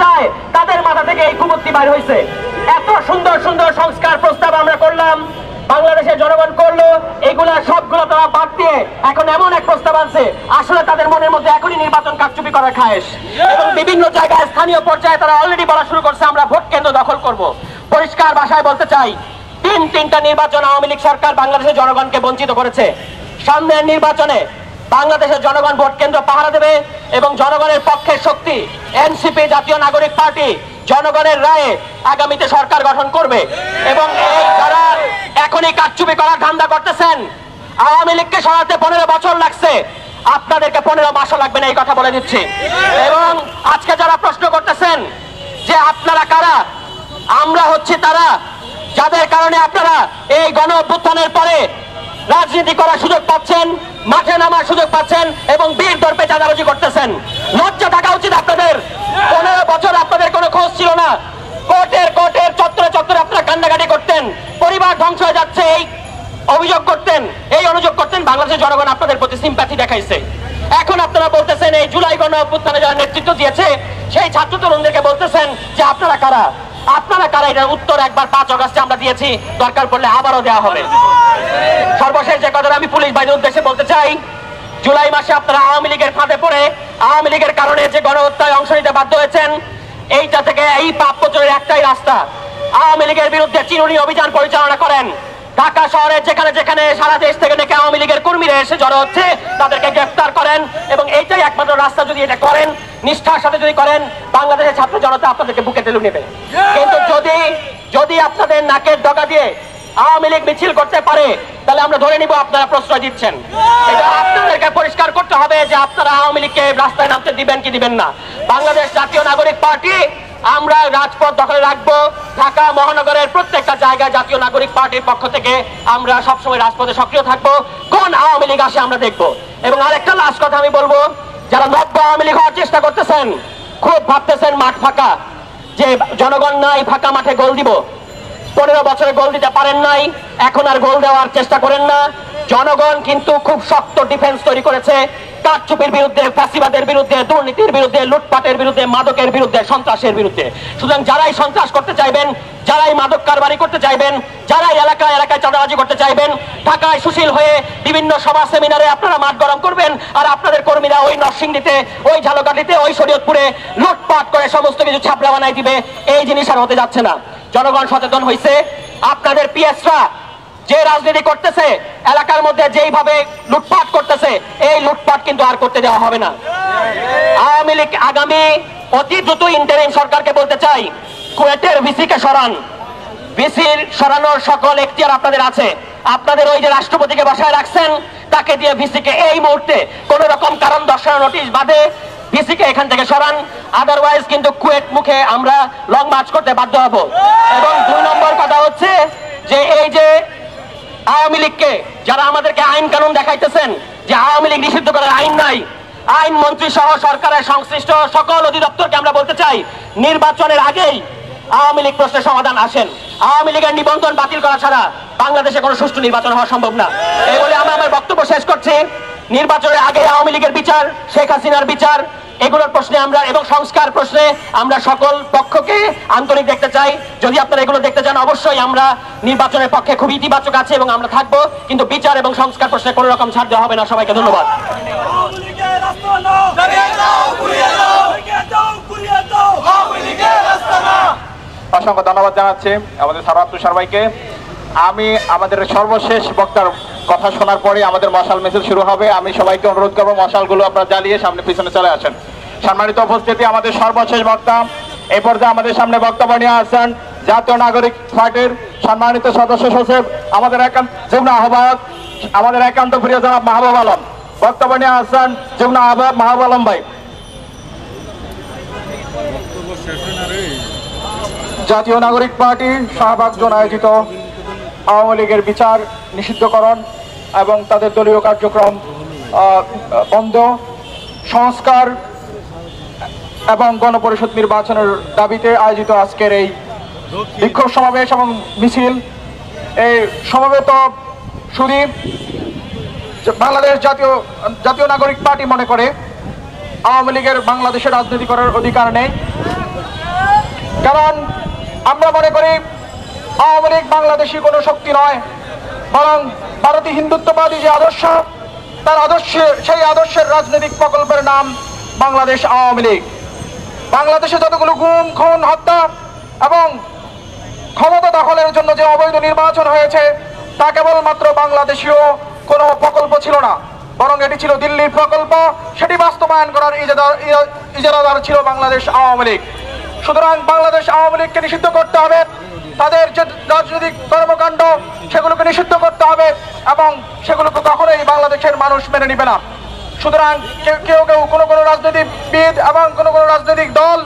চায় তাদের মাথা থেকে এই কুমুত্তি বাইর হয়েছে। এত সুন্দর সুন্দর সংস্কার প্রস্তাব আমরা করলাম, বাংলাদেশের জনগণ করলো, এগুলা সবগুলো তারা বাদ দিয়ে এখন এমন এক প্রস্তাব আছে আসলে তাদের মনের মধ্যে এখনই নির্বাচন কারচুপি করার খায়েশ। এবং বিভিন্ন জায়গায় স্থানীয় পর্যায়ে তারা অলরেডি বলা শুরু করছে আমরা ভোট কেন্দ্র দখল করব। পরিষ্কার ভাষায় বলতে চাই, তিনটা নির্বাচন আওয়ামী লীগ সরকার বাংলাদেশের জনগণকে বঞ্চিত করেছে। সামনের নির্বাচনে বাংলাদেশের জনগণ ভোট কেন্দ্র পাহারা দেবে এবং জনগণের পক্ষের শক্তি এনসিপি জাতীয় নাগরিক পার্টি জনগণের রায়ে আগামীতে সরকার গঠন করবে। এবং এই যারা এখনই কারচুপি করার ধান্দা করতেছেন, আওয়ামী লীগকে সরাতে 15 বছর লাগছে, আপনাদেরকে 15 মাসও লাগবে না, এই কথা বলে দিচ্ছি। এবং আজকে যারা প্রশ্ন করতেছেন যে আপনারা কারা, আমরা হচ্ছি তারা যাদের কারণে আপনারা এই গণ অভ্যুত্থানের পরে রাজনীতি করার সুযোগ পাচ্ছেন, মাঠে নামার সুযোগ পাচ্ছেন এবং বীর দর্পে চাঁদাবাজি করতেছেন। লজ্জা থাকা উচিত আপনাদের। 15 বছর আপনাদের কোনো খোঁজ ছিল না, কোর্টের চত্বরে চত্বরে আপনারা কান্নাকাটি করতেন, পরিবার ধ্বংস হয়ে যাচ্ছে এই অভিযোগ করতেন, এই অনুযোগ করতেন। বাংলাদেশের জনগণ আপনাদের প্রতি সিম্প্যাথি দেখাইছে। এখন আপনারা বলতেছেন এই জুলাই গণ অভ্যুত্থানে যারা নেতৃত্ব দিয়েছে সেই ছাত্র তরুণদেরকে বলতেছেন যে আপনারা কারা, আপনারা কারা। এটার উত্তর একবার 5 আগস্টে আমরা দিয়েছি, দরকার পড়লে আবারও দেওয়া হবে। সর্বশেষ যে কথাটা আমি পুলিশ বাহিনীর উদ্দেশ্যে বলতে চাই, জুলাই মাসে আপনারা আওয়ামী লীগের ফাঁদে পড়ে আওয়ামী লীগের কারণে যে গণহত্যায় অংশ নিতে বাধ্য হয়েছেন, এইটা থেকে এই পাপ প্রচারের একটাই রাস্তা, আওয়ামী লীগের বিরুদ্ধে চিরুনি অভিযান পরিচালনা করেন। ঢাকা শহরে যেখানে যেখানে সারা দেশ থেকে নাকি আওয়ামী লীগের কর্মীরা এসে জড়ো হচ্ছে তাদেরকে গ্রেফতার করেন। এবং এইটাই একমাত্র রাস্তা, যদি এটা করেন, নিষ্ঠার সাথে যদি করেন, বাংলাদেশের ছাত্র জনতা আপনাদেরকে বুকে টেনে নেবে। কিন্তু যদি আপনাদের নাকের ডগা দিয়ে আওয়ামী লীগ মিছিল করতে পারে তাহলে আমরা ধরে নিব আপনারা প্রশ্রয় দিচ্ছেন। এটা আপনাদেরকে পরিষ্কার করতে হবে যে আপনারা আওয়ামী লীগকে রাস্তায় নামতে দিবেন কি দিবেন না। বাংলাদেশ জাতীয় নাগরিক পার্টি আমরা রাজপথ দখলে রাখবো। ঢাকা মহানগরের প্রত্যেকটা জায়গায় জাতীয় নাগরিক পার্টির পক্ষ থেকে আমরা সবসময় রাজপথে সক্রিয় থাকবো। কোন আওয়ামী লীগ আসে আমরা দেখবো। এবং আরেকটা লাস্ট কথা আমি বলবো, যারা নব্য আওয়ামী লীগ হওয়ার চেষ্টা করতেছেন, খুব ভাবতেছেন মাঠ ফাঁকা, যে জনগণ নাই, ফাঁকা মাঠে গোল দিব। 15 বছরে গোল দিতে পারেন নাই, এখন আর গোল দেওয়ার চেষ্টা করেন না। জনগণ কিন্তু খুব শক্ত ডিফেন্স তৈরি করেছে কারচুপির বিরুদ্ধে, ফ্যাসিবাদের বিরুদ্ধে, দুর্নীতির বিরুদ্ধে, লুটপাটের বিরুদ্ধে, মাদকের বিরুদ্ধে, সন্ত্রাসের বিরুদ্ধে। সুতরাং যারাই সন্ত্রাস করতে চাইবেন, যারাই মাদক কারবারি করতে চাইবেন, যারাই এলাকায় এলাকায় চাঁদাবাজি করতে চাইবেন, ঢাকায় সুশীল হয়ে বিভিন্ন সভা সেমিনারে আপনারা মাঠ গরম করবেন, আর আপনাদের কর্মীরা ওই নরসিংদীতে, ওই ঝালকাঠিতে, ওই শরীয়তপুরে লুটপাট করে সমস্ত কিছু ছাপড়া বানাই দিবে। এই জিনিস আর হতে যাচ্ছে না। জনগণ সচেতন হয়েছে। আপনাদের পিএসরা যে রাজনীতি করতেছে, এলাকার মধ্যে যেইভাবে লুটপাট করতেছে, এই লুটপাট কিন্তু আর করতে দেওয়া হবে না। আওয়ামী লীগ আগামী অতি দ্রুত ইন্টারিম সরকারকে বলতে চাই, কুয়েটের ভিসিকে সরান। ভিসির সরানোর সকল এখতিয়ার আপনাদের আছে। আপনাদের ওই যে রাষ্ট্রপতিকে বসায় রাখছেন, তাকে দিয়ে ভিসিকে এই মুহূর্তে কোন রকম কারণ দর্শানোর নোটিশ বাদে ভিসিকে এখান থেকে সরান। আদারওয়াইজ কিন্তু কুয়েট মুখে আমরা লং মার্চ করতে বাধ্য হব। এবং 2 নম্বর কথা হচ্ছে যে এই যে আওয়ামী লীগকে যারা আমাদেরকে আইন কানুন দেখাইতেছেন যে আওয়ামী লীগ নিষিদ্ধ করার আইন নাই, আইন মন্ত্রী সহ সরকারের সংশ্লিষ্ট সকল অধিদপ্তরকে আমরা বলতে চাই, নির্বাচনের আগেই আওয়ামী লীগ প্রশ্নের সমাধান আসেন। আওয়ামী লীগের নিবন্ধন বাতিল করা ছাড়া বাংলাদেশে কোনো সুষ্ঠু নির্বাচন হওয়া সম্ভব না। এই বলে আমি আমার বক্তব্য শেষ করছি। নির্বাচনের আগে আওয়ামী লীগের বিচার, শেখ হাসিনার বিচার, এগুলোর প্রশ্নে আমরা এবং সংস্কার প্রশ্নে আমরা সকল পক্ষকে আন্তরিক দেখতে চাই। যদি আপনারা এগুলো দেখতে চান, অবশ্যই আমরা নির্বাচনের পক্ষে খুব ইতিবাচক আছে এবং আমরা থাকবো, কিন্তু বিচার এবং সংস্কার প্রশ্নে কোনো রকম ছাড় দেওয়া হবে না। সবাইকে ধন্যবাদ। অসংখ্য ধন্যবাদ জানাচ্ছি আমাদের সারওয়ার তুষার ভাইকে। আমি আমাদের সর্বশেষ বক্তার কথা শোনার পরে আমাদের মশাল মিছিল শুরু হবে। আমি সবাইকে অনুরোধ করবো মশালগুলো আপনারা জ্বালিয়ে সামনে পিছনে চলে আসেন। সম্মানিত উপস্থিতি, আমাদের সর্বশেষ বক্তা এই পর্যায়ে আমাদের সামনে বক্তব্য নিয়ে আসছেন জাতীয় নাগরিক পার্টির সম্মানিত সদস্য সচিব, আমাদের যুগ্ম আহ্বায়ক, আমাদের একান্ত প্রিয় জনাব মাহবুব আলম। বক্তব্য নিয়ে আসছেন যুগ্ম আহ্বায়ক মাহবুব আলম ভাই। জাতীয় নাগরিক পার্টি শাহবাগজন আয়োজিত আওয়ামী লীগের বিচার নিষিদ্ধকরণ এবং তাদের দলীয় কার্যক্রম বন্ধ, সংস্কার এবং গণপরিষদ নির্বাচনের দাবিতে আয়োজিত আজকের এই বিক্ষোভ সমাবেশ এবং মিছিল, এই সমবেত শুধু বাংলাদেশ জাতীয় নাগরিক পার্টি মনে করে আওয়ামী লীগের বাংলাদেশে রাজনীতি করার অধিকার নেই। কারণ আমরা মনে করি আওয়ামী লীগ বাংলাদেশি কোনো শক্তি নয়, বরং ভারতীয় হিন্দুত্ববাদী যে আদর্শ, তার সেই আদর্শের রাজনৈতিক প্রকল্পের নাম বাংলাদেশ আওয়ামী লীগ। বাংলাদেশে যতগুলো গুম, খুন, হত্যা এবং ক্ষমতা দখলের জন্য যে অবৈধ নির্বাচন হয়েছে, তা কেবলমাত্র বাংলাদেশীয় কোনো প্রকল্প ছিল না, বরং এটি ছিল দিল্লির প্রকল্প। সেটি বাস্তবায়ন করার ইজারাদার ছিল বাংলাদেশ আওয়ামী লীগ। সুতরাং বাংলাদেশ আওয়ামী লীগকে নিষিদ্ধ করতে হবে, তাদের যে রাজনৈতিক কর্মকাণ্ড সেগুলোকে নিষিদ্ধ করতে হবে এবং সেগুলোকে কখনোই বাংলাদেশের মানুষ মেনে নিবে না। সুতরাং কেউ কোনো রাজনীতিবিদ এবং কোনো রাজনৈতিক দল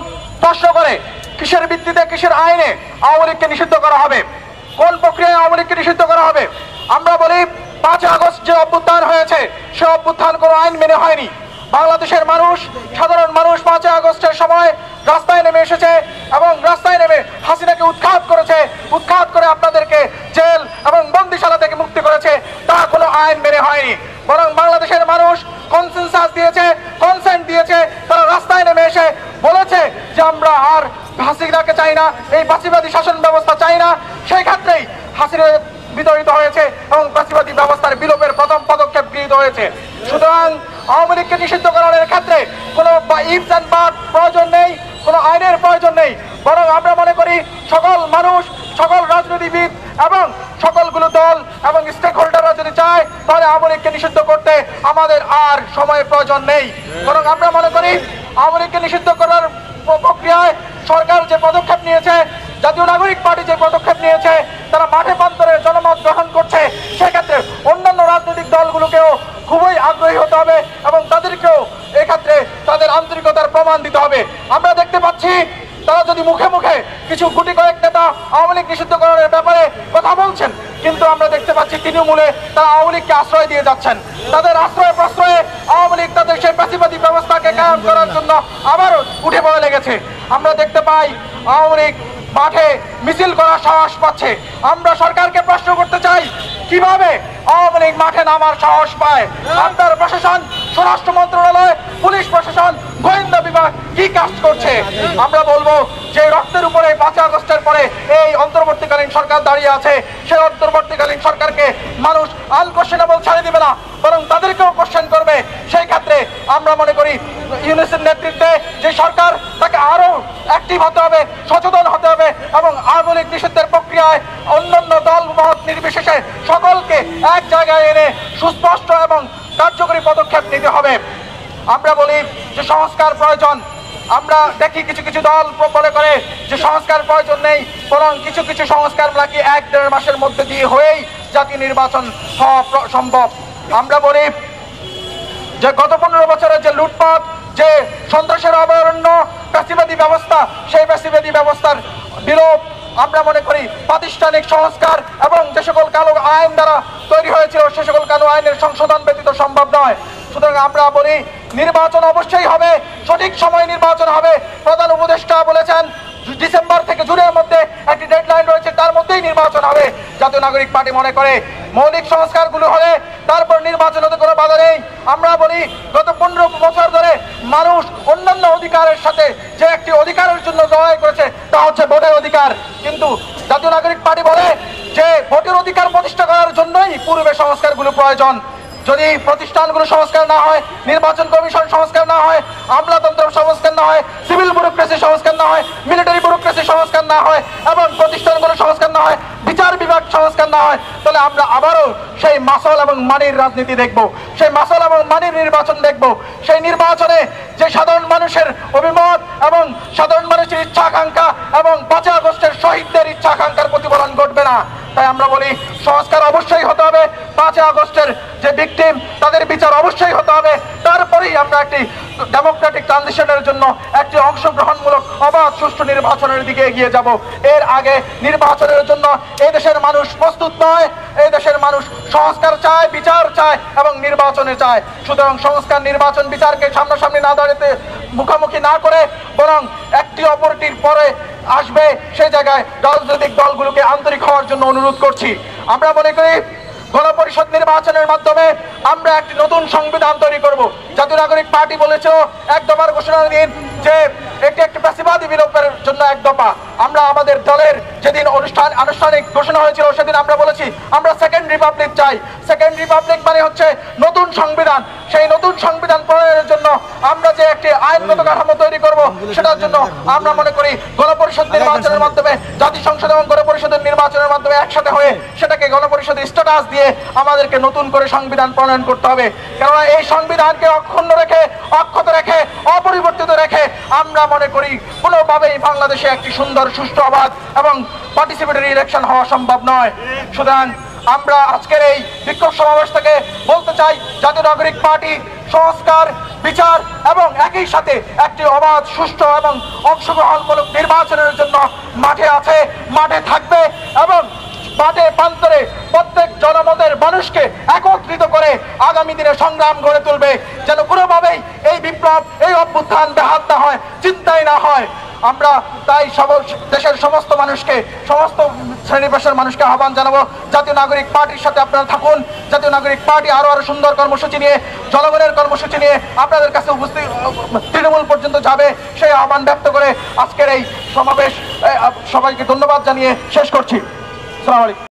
প্রশ্ন করে কিসের ভিত্তিতে, কিসের আইনে আওয়ামী লীগকে নিষিদ্ধ করা হবে, কোন প্রক্রিয়ায় আওয়ামী লীগকে নিষিদ্ধ করা হবে। আমরা বলি 5 আগস্ট যে অভ্যুত্থান হয়েছে, সে অভ্যুত্থান কোনো আইন মেনে হয়নি। বাংলাদেশের মানুষ, সাধারণ মানুষ 5 আগস্টের সময় রাস্তায় নেমে এসেছে এবং রাস্তায় নেমে হাসিনাকে উৎখাত করেছে, উৎখাত করে আপনাদেরকে জেল এবং বন্দিশালা থেকে মুক্তি করেছে। তা কোনো আইন মেনে হয়নি, বরং বাংলাদেশের মানুষ কনসেনসাস দিয়েছে, কনসেন্ট দিয়েছে। তারা রাস্তায় নেমে এসে বলেছে যে আমরা আর হাসিনাকে চাই না, এই ফাঁসিবাদী শাসন ব্যবস্থা চাই না। সেই ক্ষেত্রেই হাসিনা বিতরিত হয়েছে এবং ফাঁসিবাদী ব্যবস্থার বিলোপের প্রথম পদক্ষেপ গৃহীত হয়েছে। সুতরাং আওয়ামী লীগকে নিষিদ্ধ করার ক্ষেত্রে কোনো ইফস অ্যান্ড বাট প্রয়োজন নেই, কোনো আইনের প্রয়োজন নেই, বরং আমরা মনে করি সকল মানুষ, সকল রাজনীতিবিদ এবং সকলগুলো দল এবং স্টেক হোল্ডাররা যদি চায় তাহলে আওয়ামী লীগকে নিষিদ্ধ করতে আমাদের আর সময়ের প্রয়োজন নেই। বরং আমরা মনে করি আওয়ামী লীগকে নিষিদ্ধ করার প্রক্রিয়ায় সরকার যে পদক্ষেপ নিয়েছে, জাতীয় নাগরিক পার্টি যে পদক্ষেপ নিয়েছে, তারা মাঠে প্রান্তরে জনমত গ্রহণ করছে, সেক্ষেত্রে অন্যান্য রাজনৈতিক দলগুলোকেও খুবই আগ্রহী হতে হবে এবং তাদেরকেও এক্ষেত্রে তাদের আন্তরিকতার প্রমাণ দিতে হবে। আমরা দেখতে পাচ্ছি তারা যদি মুখে মুখে কিছু গুটি কয়েক নেতা আওয়ামী লীগ নিষিদ্ধ করার ব্যাপারে কথা বলছেন, কিন্তু আমরা দেখতে পাচ্ছি তৃণমূলে তারা আওয়ামী লীগকে আশ্রয় দিয়ে যাচ্ছেন। তাদের আশ্রয়ে প্রশ্রয়ে আওয়ামী লীগ তাদের সেই প্রাচীবাদী ব্যবস্থাকে কায়েম করার জন্য আবারও উঠে পড়ে লেগেছে। আমরা দেখতে পাই আওয়ামী লীগ মাঠে মিছিল করার সাহস পাচ্ছে। আমরা সরকারকে প্রশ্ন করতে চাই, কিভাবে আওয়ামী লীগ মাঠে নামার সাহস পায়? আন্তর প্রশাসন, স্বরাষ্ট্র মন্ত্রণালয়, পুলিশ প্রশাসন, গোয়েন্দা বিভাগ কি কাজ করছে? আমরা বলবো যে রক্তের উপরে 5 আগস্টের পরে এই অন্তর্বর্তীকালীন সরকার দাঁড়িয়ে আছে, সেই অন্তর্বর্তীকালীন সরকারকে মানুষ আনকোশ্চেনেবল ছেড়ে দিবে না, বরং তাদেরকেও কোশ্চেন করবে। সেই ক্ষেত্রে আমরা মনে করি ইউনূসের নেতৃত্বে যে সরকার, তাকে আরো অ্যাক্টিভ হতে হবে, সচেতন হতে হবে এবং আওয়ামী লীগ নিষিদ্ধের প্রক্রিয়ায় অন্যান্য দল মত নির্বিশেষে সকলকে এক জায়গায় এনে সুস্পষ্ট এবং কার্যকরী পদক্ষেপ নিতে হবে। আমরা বলি যে সংস্কার প্রয়োজন। আমরা দেখি কিছু দল মনে করে যে সংস্কার প্রয়োজন নেই, বরং কিছু সংস্কার নাকি 1-1.5 মাসের মধ্যে দিয়ে হয়েই জাতীয় নির্বাচন হওয়া সম্ভব। আমরা বলি যে গত 15 বছরের যে লুটপাট, যে সন্ত্রাসের অভয়ারণ্য, ফ্যাসিবাদী ব্যবস্থা, সেই ফ্যাসিবাদী ব্যবস্থার বিলোপ, আমরা মনে করি প্রাতিষ্ঠানিক সংস্কার এবং যে সকল কালো আইন দ্বারা তৈরি হয়েছিল সে সকল কালো আইনের সংশোধন ব্যতীত সম্ভব নয়। সুতরাং আমরা বলি নির্বাচন অবশ্যই হবে, সঠিক সময় নির্বাচন হবে। প্রধান উপদেষ্টা বলেছেন ডিসেম্বর থেকে জুনের মধ্যে একটি ডেডলাইন রয়েছে, তার মধ্যেই নির্বাচন হবে। জাতীয় নাগরিক পার্টি মনে করে মৌলিক সংস্কারগুলো হলে তারপর নির্বাচন হতে কোনো বাধা নেই। আমরা বলি গত 15 বছর ধরে মানুষ অন্যান্য অধিকারের সাথে যে একটি অধিকারের জন্য লড়াই করেছে, তা হচ্ছে ভোটের অধিকার। কিন্তু জাতীয় নাগরিক পার্টি বলে যে ভোটের অধিকার প্রতিষ্ঠা করার জন্যই পূর্বে সংস্কারগুলো প্রয়োজন। যদি প্রতিষ্ঠানগুলো সংস্কার না হয়, নির্বাচন কমিশন সংস্কার না হয়, আমলাতন্ত্র সংস্কার না হয়, সিভিল ব্যুরোক্রেসি সংস্কার না হয়, মিলিটারি ব্যুরোক্রেসি সংস্কার না হয় এবং প্রতিষ্ঠানগুলো সংস্কার না হয়, বিচার বিভাগ সংস্কার না হয়, তাহলে আমরা আবারও সেই মাসল এবং মানির রাজনীতি দেখব, সেই মাসল এবং মানির নির্বাচন দেখব। সেই নির্বাচনে যে সাধারণ মানুষের অভিমত এবং সাধারণ মানুষের ইচ্ছা আকাঙ্ক্ষা এবং 5 আগস্টের শহীদদের ইচ্ছা আকাঙ্ক্ষার প্রতিফলন ঘটবে না। তাই আমরা বলি সংস্কার অবশ্যই হতে হবে, 5 আগস্টের যে ভিকটিম তাদের বিচার অবশ্যই হতে হবে। তারপরেই আমরা একটি ডেমোক্রেটিক ট্রানজিশনের জন্য একটি অংশগ্রহণমূলক অবাধ সুষ্ঠু নির্বাচনের দিকে এগিয়ে যাব। এর আগে নির্বাচনের জন্য এই দেশের মানুষ প্রস্তুত নয়। এই দেশের মানুষ সংস্কার চায়, বিচার চায় এবং নির্বাচনে চায়। সুতরাং সংস্কার, নির্বাচন, বিচারকে সামনাসামনি না দাঁড়াতে, মুখোমুখি না করে, বরং একটি অপরটির পরে আসবে, সেই জায়গায় রাজনৈতিক দলগুলোকে আন্তরিক হওয়ার জন্য অনুরোধ করছি। আমরা মনে করি গণপরিষদ নির্বাচনের মাধ্যমে আমরা একটি নতুন সংবিধান তৈরি করব। জাতীয় নাগরিক পার্টি বলেছিল 1 দফার ঘোষণা দিন যে একটি ফ্যাসিবাদী বিলোপের জন্য 1 দফা। আমরা আমাদের দলের যেদিন আনুষ্ঠানিক ঘোষণা হয়েছিল সেদিন আমরা বলেছি আমরা সেকেন্ড রিপাবলিক চাই। সেকেন্ড রিপাবলিক মানে হচ্ছে নতুন সংবিধান। সেই নতুন সংবিধান প্রণয়নের জন্য আমরা যে একটি আইনগত কাঠামো তৈরি করব, সেটার জন্য আমরা মনে করি গণপরিষদ নির্বাচনের মাধ্যমে, জাতীয় সংসদ এবং গণপরিষদের নির্বাচনের মাধ্যমে একসাথে হয়ে সেটাকে গণপরিষদের স্ট্যাটাস দিয়ে আমাদেরকে নতুন করে সংবিধান প্রণয়ন করতে হবে। কেননা এই সংবিধানকে অক্ষুণ্ণ রেখে, অক্ষত রেখে, অপরিবর্তিত রেখে আমরা মনে করি কোনোভাবেই বাংলাদেশে একটি সুন্দর, সুষ্ঠু, অবাধ এবং পার্টিসিপেটরি ইলেকশন হওয়া সম্ভব নয়। সুতরাং আমরা আজকের এই বিক্ষোভ সমাবেশ থেকে বলতে চাই, জাতীয় নাগরিক পার্টি সংস্কার, বিচার এবং একই সাথে একটি অবাধ, সুষ্ঠু এবং অংশগ্রহণমূলক নির্বাচনের জন্য মাঠে আছে, মাঠে থাকবে এবং মাঠে প্রান্তরে প্রত্যেক জনমতের মানুষকে একত্রিত করে আগামী দিনে সংগ্রাম গড়ে তুলবে, যেন কোনোভাবেই এই বিপ্লব, এই অভ্যুত্থান ব্যাহত না হয়, চিন্তাই না হয়। আমরা তাই দেশের সমস্ত মানুষকে, সমস্ত শ্রেণী পেশার মানুষকে আহ্বান জানাবো, জাতীয় নাগরিক পার্টির সাথে আপনারা থাকুন। জাতীয় নাগরিক পার্টি আরো সুন্দর কর্মসূচি নিয়ে, জনগণের কর্মসূচি নিয়ে আপনাদের কাছে উপস্থিত, তৃণমূল পর্যন্ত যাবে, সেই আহ্বান ব্যক্ত করে আজকের এই সমাবেশ সবাইকে ধন্যবাদ জানিয়ে শেষ করছি। আসসালামু আলাইকুম।